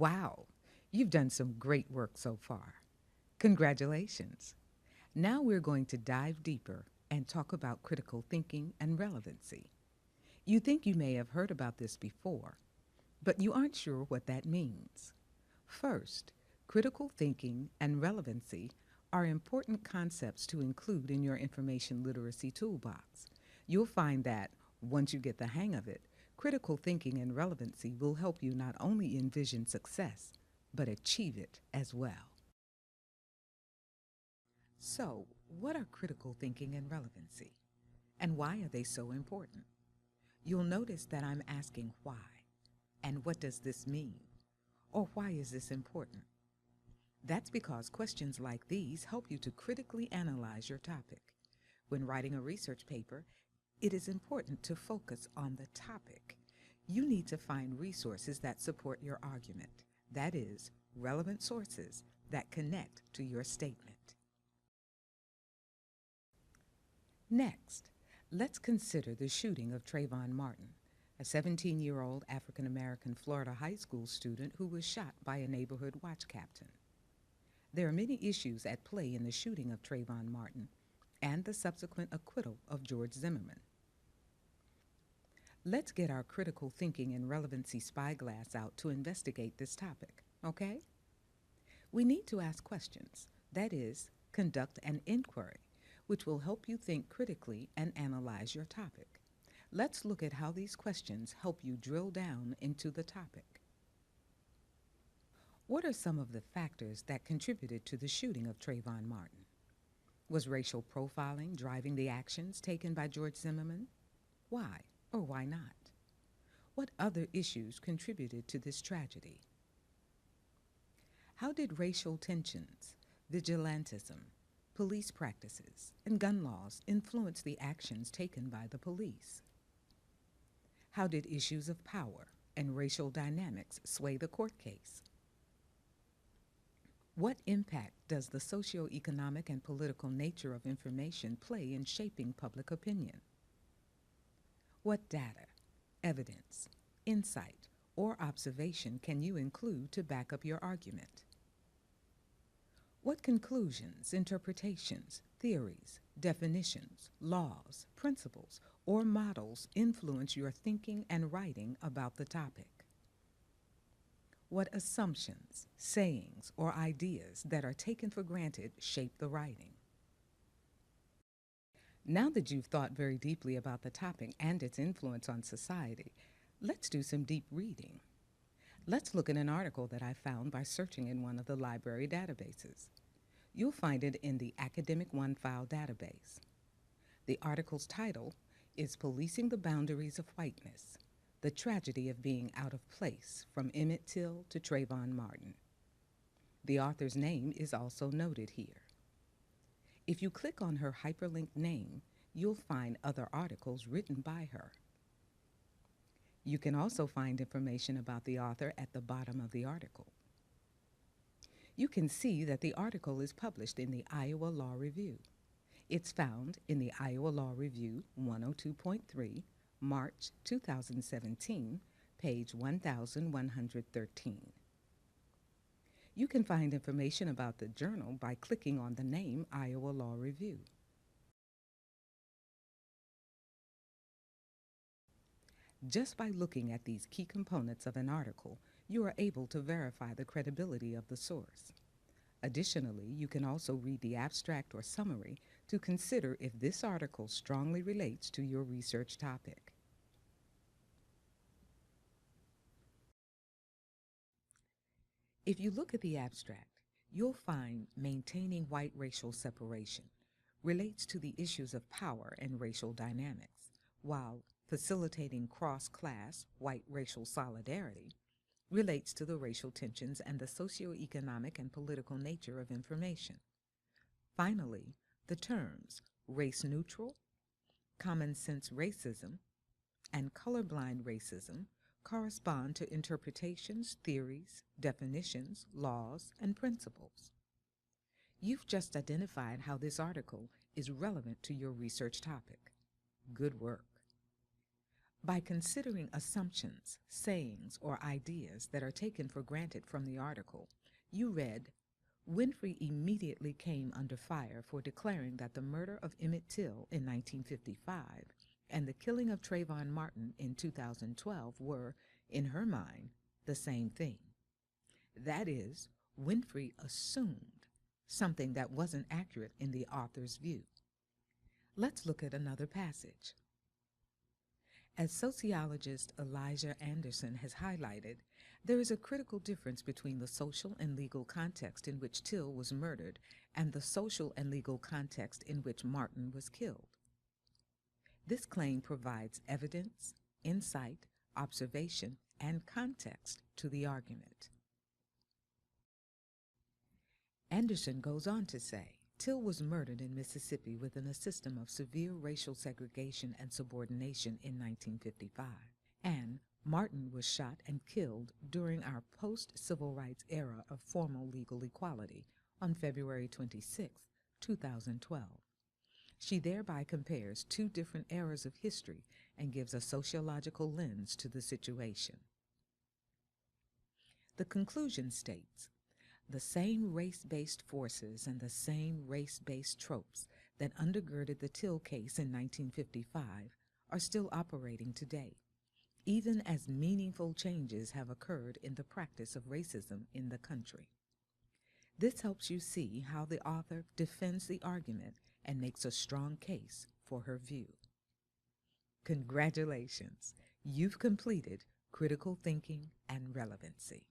Wow, you've done some great work so far. Congratulations. Now we're going to dive deeper and talk about critical thinking and relevancy. You think you may have heard about this before, but you aren't sure what that means. First, critical thinking and relevancy are important concepts to include in your information literacy toolbox. You'll find that, once you get the hang of it, critical thinking and relevancy will help you not only envision success, but achieve it as well. So, what are critical thinking and relevancy? And why are they so important? You'll notice that I'm asking why. And what does this mean? Or why is this important? That's because questions like these help you to critically analyze your topic. When writing a research paper, it is important to focus on the topic. You need to find resources that support your argument. That is, relevant sources that connect to your statement. Next, let's consider the shooting of Trayvon Martin, a 17-year-old African-American Florida high school student who was shot by a neighborhood watch captain. There are many issues at play in the shooting of Trayvon Martin and the subsequent acquittal of George Zimmerman. Let's get our critical thinking and relevancy spyglass out to investigate this topic, okay? We need to ask questions, that is, conduct an inquiry, which will help you think critically and analyze your topic. Let's look at how these questions help you drill down into the topic. What are some of the factors that contributed to the shooting of Trayvon Martin? Was racial profiling driving the actions taken by George Zimmerman? Why or why not? What other issues contributed to this tragedy? How did racial tensions, vigilantism, police practices, and gun laws influence the actions taken by the police? How did issues of power and racial dynamics sway the court case? What impact does the socioeconomic and political nature of information play in shaping public opinion? What data, evidence, insight, or observation can you include to back up your argument? What conclusions, interpretations, theories, definitions, laws, principles, or models influence your thinking and writing about the topic? What assumptions, sayings, or ideas that are taken for granted shape the writing? Now that you've thought very deeply about the topic and its influence on society, let's do some deep reading. Let's look at an article that I found by searching in one of the library databases. You'll find it in the Academic OneFile database. The article's title is Policing the Boundaries of Whiteness: The Tragedy of Being Out of Place from Emmett Till to Trayvon Martin. The author's name is also noted here. If you click on her hyperlinked name, you'll find other articles written by her. You can also find information about the author at the bottom of the article. You can see that the article is published in the Iowa Law Review. It's found in the Iowa Law Review 102.3, March 2017, page 1113. You can find information about the journal by clicking on the name Iowa Law Review. Just by looking at these key components of an article, you are able to verify the credibility of the source. Additionally, you can also read the abstract or summary to consider if this article strongly relates to your research topic. If you look at the abstract, you'll find maintaining white racial separation relates to the issues of power and racial dynamics, while facilitating cross-class white racial solidarity relates to the racial tensions and the socioeconomic and political nature of information. Finally, the terms race-neutral, common-sense racism, and colorblind racism correspond to interpretations, theories, definitions, laws, and principles. You've just identified how this article is relevant to your research topic. Good work. By considering assumptions, sayings, or ideas that are taken for granted from the article, you read, Winfrey immediately came under fire for declaring that the murder of Emmett Till in 1955 and the killing of Trayvon Martin in 2012 were, in her mind, the same thing. That is, Winfrey assumed something that wasn't accurate in the author's view. Let's look at another passage. As sociologist Elijah Anderson has highlighted, there is a critical difference between the social and legal context in which Till was murdered and the social and legal context in which Martin was killed. This claim provides evidence, insight, observation, and context to the argument. Anderson goes on to say, Till was murdered in Mississippi within a system of severe racial segregation and subordination in 1955, and Martin was shot and killed during our post-civil rights era of formal legal equality on February 26, 2012. She thereby compares two different eras of history and gives a sociological lens to the situation. The conclusion states, the same race-based forces and the same race-based tropes that undergirded the Till case in 1955 are still operating today, even as meaningful changes have occurred in the practice of racism in the country. This helps you see how the author defends the argument and makes a strong case for her view. Congratulations! You've completed Critical Thinking and Relevancy.